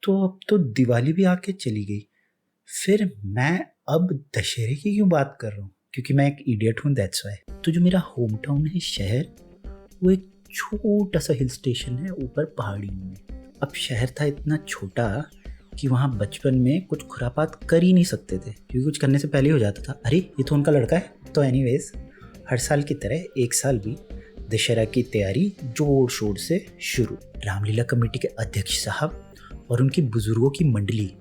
तो अब तो दिवाली भी आके चली गई, फिर मैं अब दशहरे की क्यों बात कर रहा हूँ? क्योंकि मैं एक इडियट हूँ, दैट्स वाई। तो जो मेरा होम टाउन है शहर, वो एक छोटा सा हिल स्टेशन है ऊपर पहाड़ियों में। अब शहर था इतना छोटा कि वहाँ बचपन में कुछ खुरापात कर ही नहीं सकते थे, क्योंकि कुछ करने से पहले हो जाता था, अरे ये तो उनका लड़का है। तो एनीवेज, हर साल की तरह एक साल भी दशहरा की तैयारी जोर शोर से शुरू। रामलीला कमेटी के अध्यक्ष साहब और उनकी बुजुर्गों की मंडली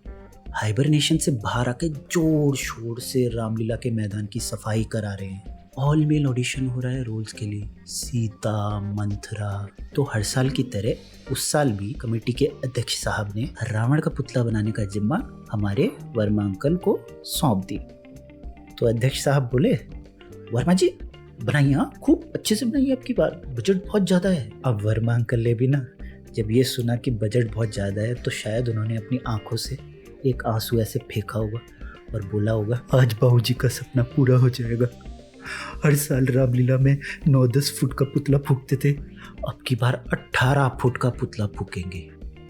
हाइबरनेशन से बाहर आके जोर शोर से रामलीला के मैदान की सफाई करा रहे हैं। ऑल मेल ऑडिशन हो रहा है रोल्स के लिए, सीता, मंथरा। तो हर साल की तरह उस साल भी कमेटी के अध्यक्ष साहब ने रावण का पुतला बनाने का जिम्मा हमारे वर्मा अंकल को सौंप दी। तो अध्यक्ष साहब बोले, वर्मा जी बनाइए, हाँ खूब अच्छे से बनाइए, आपकी बार बजट बहुत ज्यादा है। अब वर्मा अंकल ने भी ना जब ये सुना कि बजट बहुत ज्यादा है, तो शायद उन्होंने अपनी आंखों से एक आंसू ऐसे फेंका होगा और बोला होगा, आज बाबूजी का सपना पूरा हो जाएगा। हर साल रामलीला में 9-10 फुट का पुतला फूकते थे, अब की बार 18 फुट का पुतला फूकेंगे।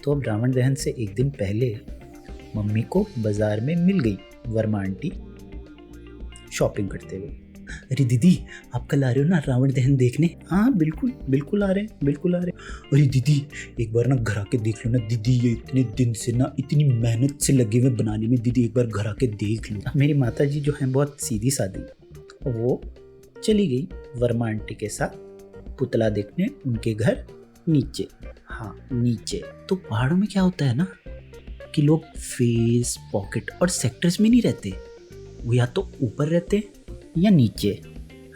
तो अब रावण दहन से एक दिन पहले मम्मी को बाजार में मिल गई वर्मा आंटी शॉपिंग करते हुए। अरे दीदी, आप कल आ रहे हो ना रावण दहन देखने? हाँ बिल्कुल बिल्कुल आ रहे हैं, बिल्कुल आ रहे हैं। अरे दीदी एक बार ना घर आके देख लो ना दीदी, ये इतने दिन से ना इतनी मेहनत से लगे हुए बनाने में, दीदी एक बार घर आके देख लो। मेरी माता जी जो है बहुत सीधी सादी, वो चली गई वर्मा आंटी के साथ पुतला देखने उनके घर नीचे। हाँ नीचे। तो पहाड़ों में क्या होता है ना कि लोग फेस, पॉकेट और सेक्टर्स में नहीं रहते, वो या तो ऊपर रहते या नीचे।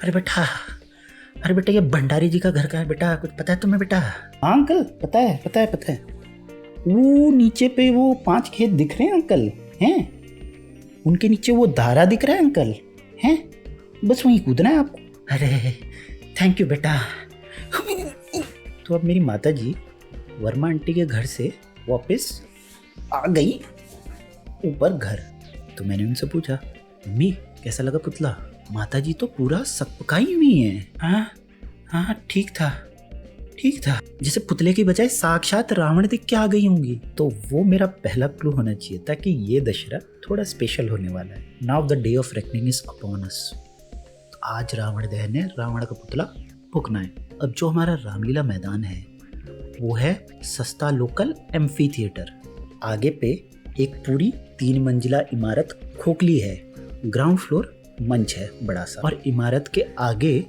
अरे बेटा ये भंडारी जी का घर का है बेटा, कुछ पता है तुम्हें बेटा? हाँ अंकल पता है। वो नीचे पे वो 5 खेत दिख रहे हैं अंकल, हैं उनके नीचे वो धारा दिख रहा है अंकल, हैं बस वहीं कूदना है आपको। अरे थैंक यू बेटा। तो अब मेरी माता जी वर्मा आंटी के घर से वापस आ गई ऊपर घर। तो मैंने उनसे पूछा, मम्मी कैसा लगा पुतला? माता जी तो पूरा सकपकाई हुई है। हाँ ठीक था, जैसे पुतले की बजाय साक्षात रावण दिख के आ गई होंगी। तो वो मेरा पहला क्लू होना चाहिए था कि ये दशहरा थोड़ा स्पेशल होने वाला है। Now the day of reckoning is upon us. आज रावण दहन है, रावण का पुतला फूकना है। अब जो हमारा रामलीला मैदान है वो है सस्ता लोकल एम्फी थिएटर। आगे पे एक पूरी 3 मंजिला इमारत खोखली है, ग्राउंड फ्लोर मंच है बड़ा सा, और इमारत के आगे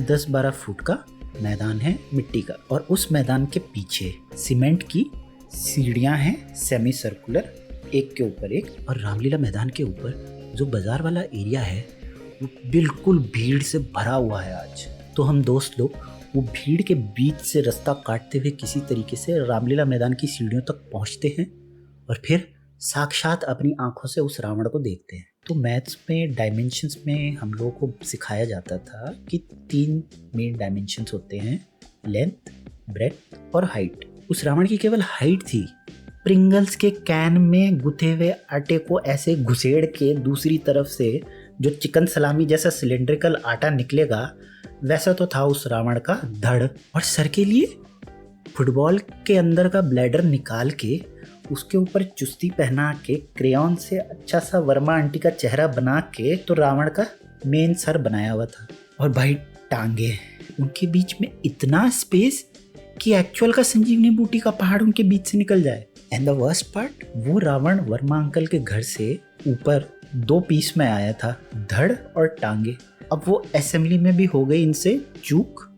10-12 फुट का मैदान है मिट्टी का, और उस मैदान के पीछे सीमेंट की सीढ़ियां हैं सेमी सर्कुलर, एक के ऊपर एक। और रामलीला मैदान के ऊपर जो बाजार वाला एरिया है वो बिल्कुल भीड़ से भरा हुआ है आज। तो हम दोस्त लोग वो भीड़ के बीच से रास्ता काटते हुए किसी तरीके से रामलीला मैदान की सीढ़ियों तक पहुंचते हैं और फिर साक्षात अपनी आंखों से उस रावण को देखते हैं। तो मैथ्स में डायमेंशंस में हम लोगों को सिखाया जाता था कि 3 मेन डायमेंशंस होते हैं, लेंथ, ब्रेड्थ और हाइट। उस रावण की केवल हाइट थी। प्रिंगल्स के कैन में गुथे हुए आटे को ऐसे घुसेड़ के दूसरी तरफ से जो चिकन सलामी जैसा सिलेंड्रिकल आटा निकलेगा, वैसा तो था उस रावण का धड़। और सर के लिए फुटबॉल के अंदर का ब्लैडर निकाल के उसके ऊपर चुस्ती पहना के क्रेयॉन से अच्छा सा वर्मा आंटी का चेहरा बना के तो रावण का मेन सर बनाया हुआ था। और भाई टांगे, उनके बीच में इतना स्पेस कि एक्चुअल का संजीवनी बूटी का पहाड़ उनके बीच से निकल जाए। एंड द वर्स्ट पार्ट, वो रावण वर्मा अंकल के घर से ऊपर 2 पीस में आया था, धड़ और टांगे। अब वो असेंबली में भी हो गई इनसे चूक।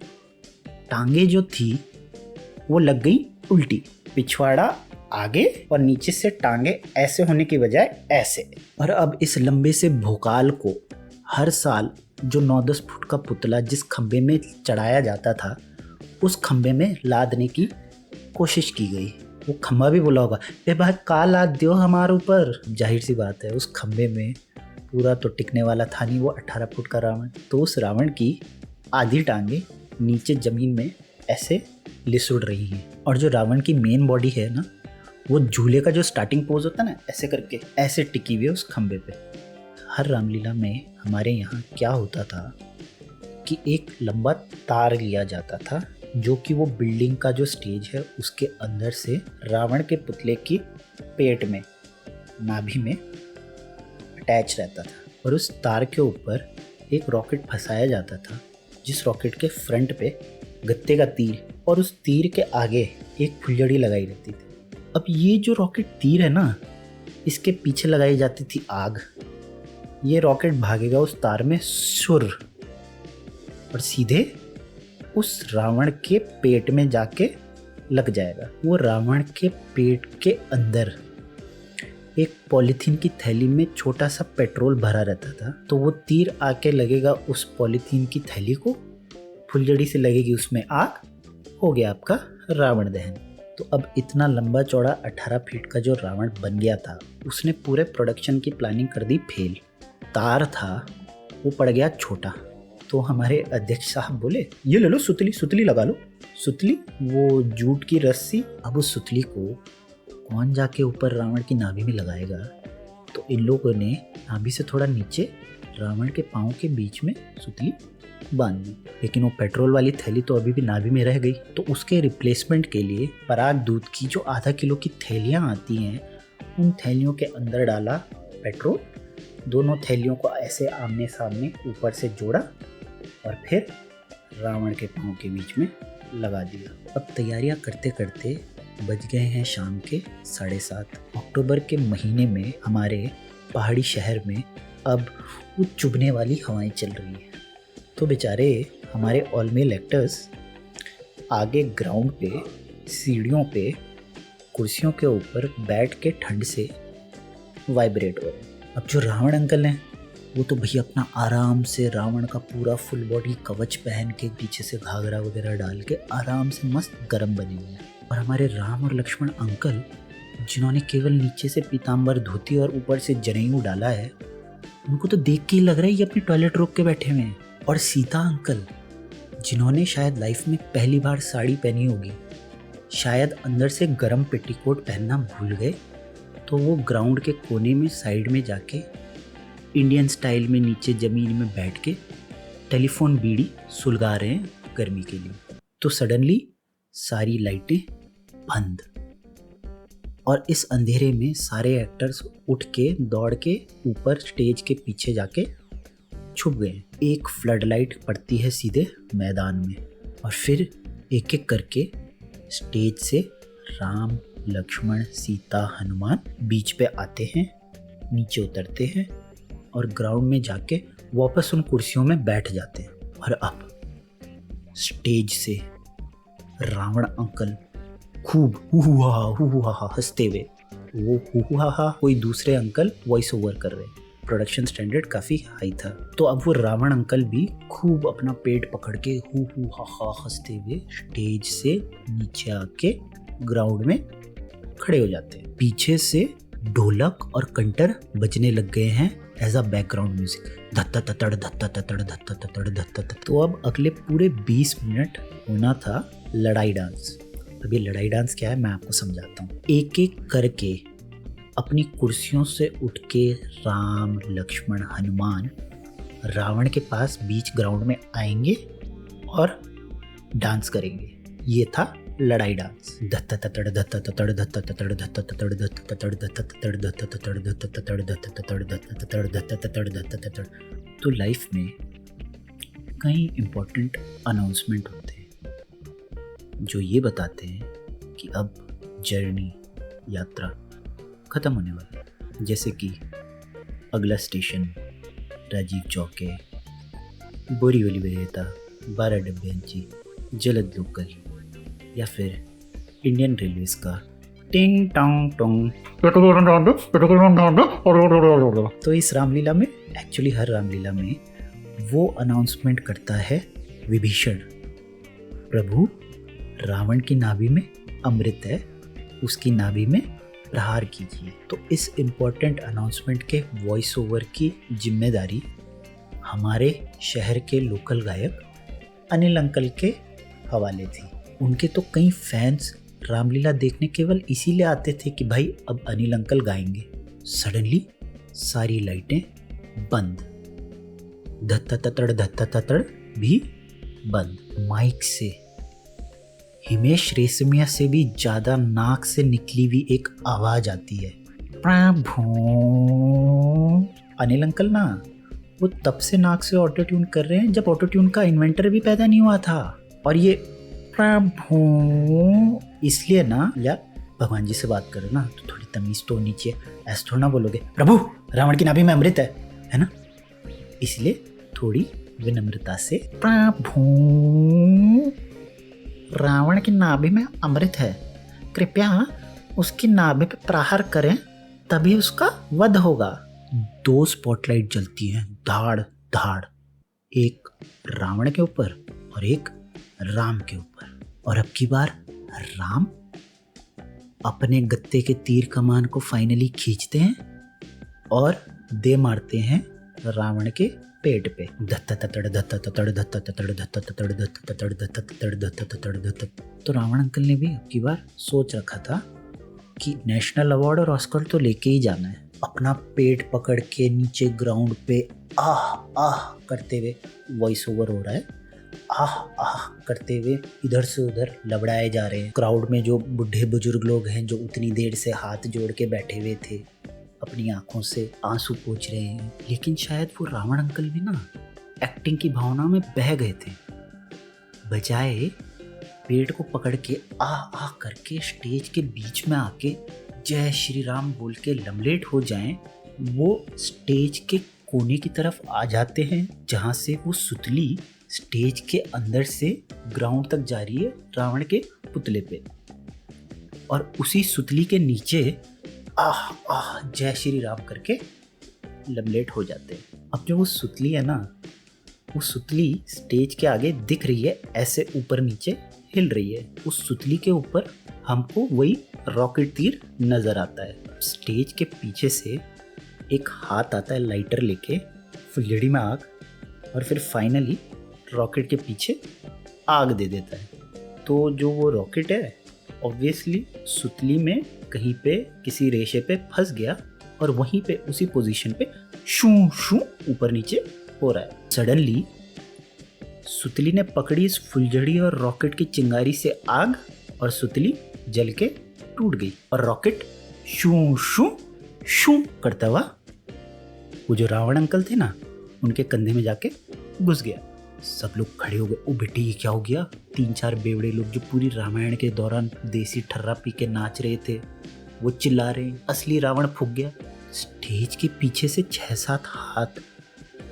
टांगे जो थी वो लग गई उल्टी, पिछवाड़ा आगे और नीचे से टांगे ऐसे होने की बजाय ऐसे। और अब इस लंबे से भोकाल को हर साल जो 9-10 फुट का पुतला जिस खंबे में चढ़ाया जाता था उस खंबे में लादने की कोशिश की गई। वो खंबा भी बोला होगा, ए भाई का लाद दियो हमारे ऊपर। जाहिर सी बात है उस खंबे में पूरा तो टिकने वाला था नहीं वो 18 फुट का रावण। तो उस रावण की आधी टांगे नीचे जमीन में ऐसे लिसुड़ रही हैं, और जो रावण की मेन बॉडी है ना, वो झूले का जो स्टार्टिंग पोज होता है ना, ऐसे करके ऐसे टिकी हुई है उस खंबे पे। हर रामलीला में हमारे यहाँ क्या होता था कि एक लंबा तार लिया जाता था जो कि वो बिल्डिंग का जो स्टेज है उसके अंदर से रावण के पुतले की पेट में, नाभि में अटैच रहता था। और उस तार के ऊपर एक रॉकेट फंसाया जाता था, जिस रॉकेट के फ्रंट पे गत्ते का तीर और उस तीर के आगे एक फुलझड़ी लगाई रहती थी। अब ये जो रॉकेट तीर है ना, इसके पीछे लगाई जाती थी आग। ये रॉकेट भागेगा उस तार में सुर और सीधे उस रावण के पेट में जाके लग जाएगा। वो रावण के पेट के अंदर एक पॉलीथीन की थैली में छोटा सा पेट्रोल भरा रहता था, तो वो तीर आके लगेगा उस पॉलीथीन की थैली को, फुलझड़ी से लगेगी उसमें आग, हो गया आपका रावण दहन। तो अब इतना लंबा चौड़ा 18 फीट का जो रावण बन गया था, उसने पूरे प्रोडक्शन की प्लानिंग कर दी फेल। तार था वो पड़ गया छोटा, तो हमारे अध्यक्ष साहब बोले ये ले लो सुतली, सुतली लगा लो। सुतली, वो जूट की रस्सी। अब उस सुतली को कौन जाके ऊपर रावण की नाभि में लगाएगा? तो इन लोगों ने नाभि से थोड़ा नीचे रावण के पाँव के बीच में सुतली बांध दी। लेकिन वो पेट्रोल वाली थैली तो अभी भी नाभि में रह गई। तो उसके रिप्लेसमेंट के लिए पराग दूध की जो आधा किलो की थैलियाँ आती हैं, उन थैलियों के अंदर डाला पेट्रोल, दोनों थैलियों को ऐसे आमने सामने ऊपर से जोड़ा और फिर रावण के पाँव के बीच में लगा दिया। अब तैयारियां करते करते बज गए हैं शाम के 7:30। अक्टूबर के महीने में हमारे पहाड़ी शहर में अब वो चुभने वाली हवाएं चल रही हैं। तो बेचारे हमारे ऑल मेल एक्टर्स आगे ग्राउंड पे सीढ़ियों पे कुर्सियों के ऊपर बैठ के ठंड से वाइब्रेट हो रहे हैं। अब जो रावण अंकल हैं वो तो भैया अपना आराम से रावण का पूरा फुल बॉडी कवच पहन के पीछे से घाघरा वगैरह डाल के आराम से मस्त गरम बने हुए हैं। और हमारे राम और लक्ष्मण अंकल, जिन्होंने केवल नीचे से पीताम्बर धोती और ऊपर से जनेऊ डाला है, उनको तो देख के ही लग रहा है ये अपनी टॉयलेट रोक के बैठे हुए हैं। और सीता अंकल, जिन्होंने शायद लाइफ में पहली बार साड़ी पहनी होगी, शायद अंदर से गरम पेटीकोट पहनना भूल गए, तो वो ग्राउंड के कोने में साइड में जाके इंडियन स्टाइल में नीचे ज़मीन में बैठ के टेलीफोन बीड़ी सुलगा रहे हैं गर्मी के लिए। तो सडनली सारी लाइटें बंद और इस अंधेरे में सारे एक्टर्स उठ के दौड़ के ऊपर स्टेज के पीछे जाके छुप गए। एक फ्लड लाइट पड़ती है सीधे मैदान में और फिर एक एक करके स्टेज से राम, लक्ष्मण, सीता, हनुमान बीच पे आते हैं, नीचे उतरते हैं और ग्राउंड में जाके वापस उन कुर्सियों में बैठ जाते हैं। और अब स्टेज से रावण अंकल खूब हुआ हंसते हुए, वो हुआ कोई दूसरे अंकल वॉइस ओवर कर रहे, प्रोडक्शन स्टैंडर्ड काफ़ी हाई था। तो अब वो रावण अंकल भी खूब अपना पेट पकड़ के हुआ हंसते हुए स्टेज से नीचे आके ग्राउंड में खड़े हो जाते हैं। पीछे से ढोलक और कंटर बजने लग गए हैं एज अ बैकग्राउंड म्यूजिक, धत्ता ततड़ धत्ता ततड़ धत्ता ततड़ धत्ता ततड़। तो अब अगले पूरे 20 मिनट होना था लड़ाई डांस। अब ये लड़ाई डांस क्या है मैं आपको समझाता हूँ। एक एक करके अपनी कुर्सियों से उठ के राम, लक्ष्मण, हनुमान रावण के पास बीच ग्राउंड में आएंगे और डांस करेंगे। ये था लड़ाई डांस। धत्ता ततड़ धत्ता ततड़ धत्ता ततड़ धत्ता ततड़ धत्ता ततड़ धत्ता ततड़ धत्ता ततड़ धत्ता ततड़ धत्ता ततड़ धत्ता ततड़ धत्ता ततड़ धत्ता ततड़। तो लाइफ में कई इम्पोर्टेंट अनाउंसमेंट होते हैं जो ये बताते हैं कि अब जर्नी, यात्रा ख़त्म होने वाली है। जैसे कि अगला स्टेशन राजीव चौक है, बोरीवली विजेता, 12 डब्बे जलद लोकल, या फिर इंडियन रेलवेज का टिंग टोंग टोंग। तो इस रामलीला में एक्चुअली हर रामलीला में वो अनाउंसमेंट करता है विभीषण, प्रभु रावण की नाभि में अमृत है, उसकी नाभि में प्रहार कीजिए। तो इस इम्पोर्टेंट अनाउंसमेंट के वॉइस ओवर की जिम्मेदारी हमारे शहर के लोकल गायक अनिल अंकल के हवाले थी। उनके तो कई फैंस रामलीला देखने केवल इसीलिए आते थे कि भाई अब अनिल अंकल गाएंगे। सडनली सारी लाइटें बंद, धत्ता ततड़ भी बंद। माइक से हिमेश रेशमिया से भी ज्यादा नाक से निकली हुई एक आवाज आती है, प्रभु। अनिल अंकल ना वो तब से नाक से ऑटो ट्यून कर रहे हैं जब ऑटो ट्यून का इन्वेंटर भी पैदा नहीं हुआ था। और ये प्रभु इसलिए ना, या भगवान जी से बात करो ना तो थोड़ी तमीज तो होनी चाहिए, ऐसा थोड़ा ना बोलोगे प्रभु रावण की नाभि में अमृत है ना, इसलिए थोड़ी विनम्रता से प्रभु रावण की नाभि में अमृत है, कृपया उसकी नाभि पे प्रहार करें तभी उसका वध होगा। 2 स्पॉटलाइट जलती हैं धाड़ धाड़, एक रावण के ऊपर और एक राम के ऊपर। और अब की बार राम अपने गत्ते के तीर कमान को फाइनली खींचते हैं और दे मारते हैं रावण के पेट पे। धत्ता ततड़ धत्ता ततड़ धत्ता ततड़ धत्ता ततड़ धत्ता ततड़ धत्ता ततड़ धत्ता ततड़ धत्ता। तो रावण अंकल ने भी अब की बार सोच रखा था कि नेशनल अवार्ड और ऑस्कर तो लेके ही जाना है। अपना पेट पकड़ के नीचे ग्राउंड पे आह आह करते हुए वॉइस ओवर हो रहा है, आह आह करते हुए इधर से उधर लबड़ाए जा रहे हैं। क्राउड में जो बुढ़े बुजुर्ग लोग हैं जो उतनी देर से हाथ जोड़ के बैठे हुए थे अपनी आंखों से आंसू पोंछ रहे हैं। लेकिन शायद वो रावण अंकल भी ना एक्टिंग की भावना में बह गए थे, बजाय पेट को पकड़ के आह आह करके स्टेज के बीच में आके जय श्री राम बोल के लमलेट हो जाएं, वो स्टेज के कोने की तरफ आ जाते हैं जहां से वो सुतली स्टेज के अंदर से ग्राउंड तक जा रही है रावण के पुतले पे, और उसी सुतली के नीचे आह आह जय श्री राम करके लमलेट हो जाते हैं। अब जो वो सुतली है ना, वो सुतली स्टेज के आगे दिख रही है, ऐसे ऊपर नीचे हिल रही है। उस सुतली के ऊपर हमको वही रॉकेट तीर नजर आता है। स्टेज के पीछे से एक हाथ आता है लाइटर लेके, फुलझड़ी में आग, और फिर फाइनली रॉकेट के पीछे आग दे देता है। तो जो वो रॉकेट है ऑब्वियसली सुतली में कहीं पे किसी रेशे पे फंस गया और वहीं पे उसी पोजीशन पे शू शू ऊपर नीचे हो रहा है। सडनली सुतली ने पकड़ी इस फुलझड़ी और रॉकेट की चिंगारी से आग, और सुतली जल के टूट गई और रॉकेट शू शू शू करता हुआ वो जो रावण अंकल थे ना उनके कंधे में जाके घुस गया। सब लोग खड़े हो गए, ओ बेटी ये क्या हो गया। 3-4 बेवड़े लोग जो पूरी रामायण के दौरान देसी ठर्रा पी के नाच रहे थे वो चिल्ला रहे हैं, असली रावण फूक गया। स्टेज के पीछे से 6-7 हाथ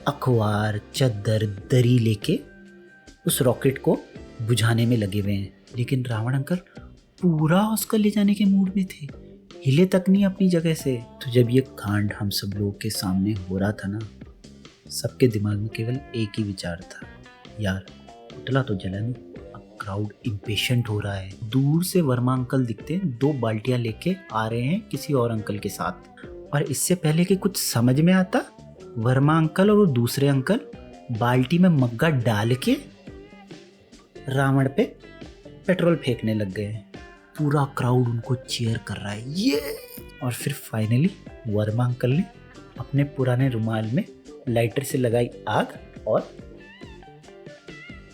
अखबार चादर दरी लेके उस रॉकेट को बुझाने में लगे हुए हैं, लेकिन रावण अंकल पूरा ऑस्कर ले जाने के मूड में थे, हिले तक नहीं अपनी जगह से। तो जब ये कांड हम सब लोगों के सामने हो रहा था ना, सबके दिमाग में केवल एक ही विचार था, यार पुतला तो जला नहीं। अब क्राउड इम्पेशेंट हो रहा है। दूर से वर्मा अंकल दिखते हैं, 2 बाल्टियां लेके आ रहे हैं किसी और अंकल के साथ। और इससे पहले कि कुछ समझ में आता, वर्मा अंकल और वो दूसरे अंकल बाल्टी में मग्गा डाल के रावण पे पेट्रोल फेंकने लग गए हैं। पूरा क्राउड उनको चीयर कर रहा है, ये। और फिर फाइनली वर्मा अंकल ने अपने पुराने रुमाल में लाइटर से लगाई आग और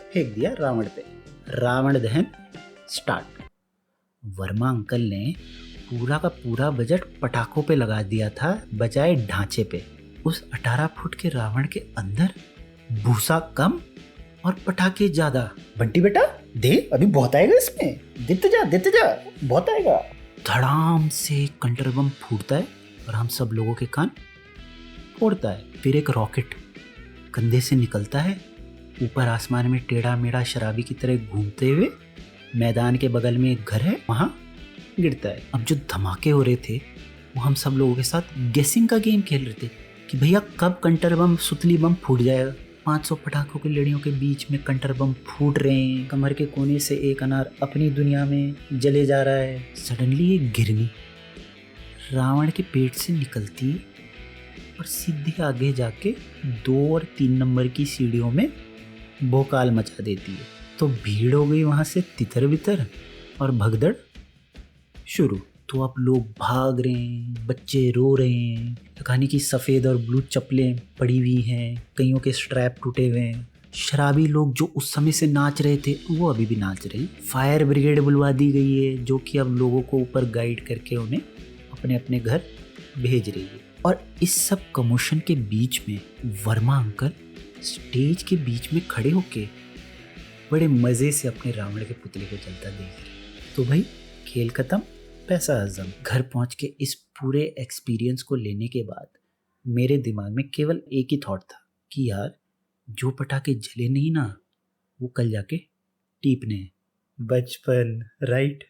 फेंक दिया रावण पे। रावण दहन स्टार्ट। वर्मा अंकल ने पूरा का पूरा बजट पटाखों पे लगा दिया था बजाय ढांचे पे। उस 18 फुट के रावण के अंदर भूसा कम और पटाखे ज्यादा। बंटी बेटा दे, अभी बहुत आएगा इसमें, देते जा बहुत आएगा। धड़ाम से कंटर बम फूटता है और हम सब लोगों के कान फोड़ता है। फिर एक रॉकेट कंधे से निकलता है, ऊपर आसमान में टेढ़ा मेढ़ा शराबी की तरह घूमते हुए मैदान के बगल में एक घर है वहां गिरता है। अब जो धमाके हो रहे थे वो हम सब लोगों के साथ गेसिंग का गेम खेल रहे थे कि भैया कब कंटर बम सुतली बम फूट जाएगा। 500 पटाखों की लड़ियों के बीच में कंटर बम फूट रहे हैं, कमर के कोने से एक अनार अपनी दुनिया में जले जा रहा है। सडनली एक गिरनी रावण के पेट से निकलती है और सीधे आगे जाके 2 और 3 नंबर की सीढ़ियों में भोकाल मचा देती है। तो भीड़ हो गई वहां से तितर बितर और भगदड़ शुरू। तो अब लोग भाग रहे हैं, बच्चे रो रहे हैं, खाने की सफ़ेद और ब्लू चप्पलें पड़ी हुई हैं, कईयों के स्ट्रैप टूटे हुए हैं। शराबी लोग जो उस समय से नाच रहे थे वो अभी भी नाच रहे हैं। फायर ब्रिगेड बुलवा दी गई है जो कि अब लोगों को ऊपर गाइड करके उन्हें अपने अपने घर भेज रही है। और इस सब कमोशन के बीच में वर्मा अंकल स्टेज के बीच में खड़े होके बड़े मज़े से अपने रावण के पुतले को चलता देख रहे। तो भाई खेल खत्म, पैसा हजम। घर पहुंच के इस पूरे एक्सपीरियंस को लेने के बाद मेरे दिमाग में केवल एक ही थॉट था कि यार जो पटाखे जले नहीं ना वो कल जाके टीपने हैं। बचपन, राइट?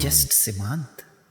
जस्ट सीमांत।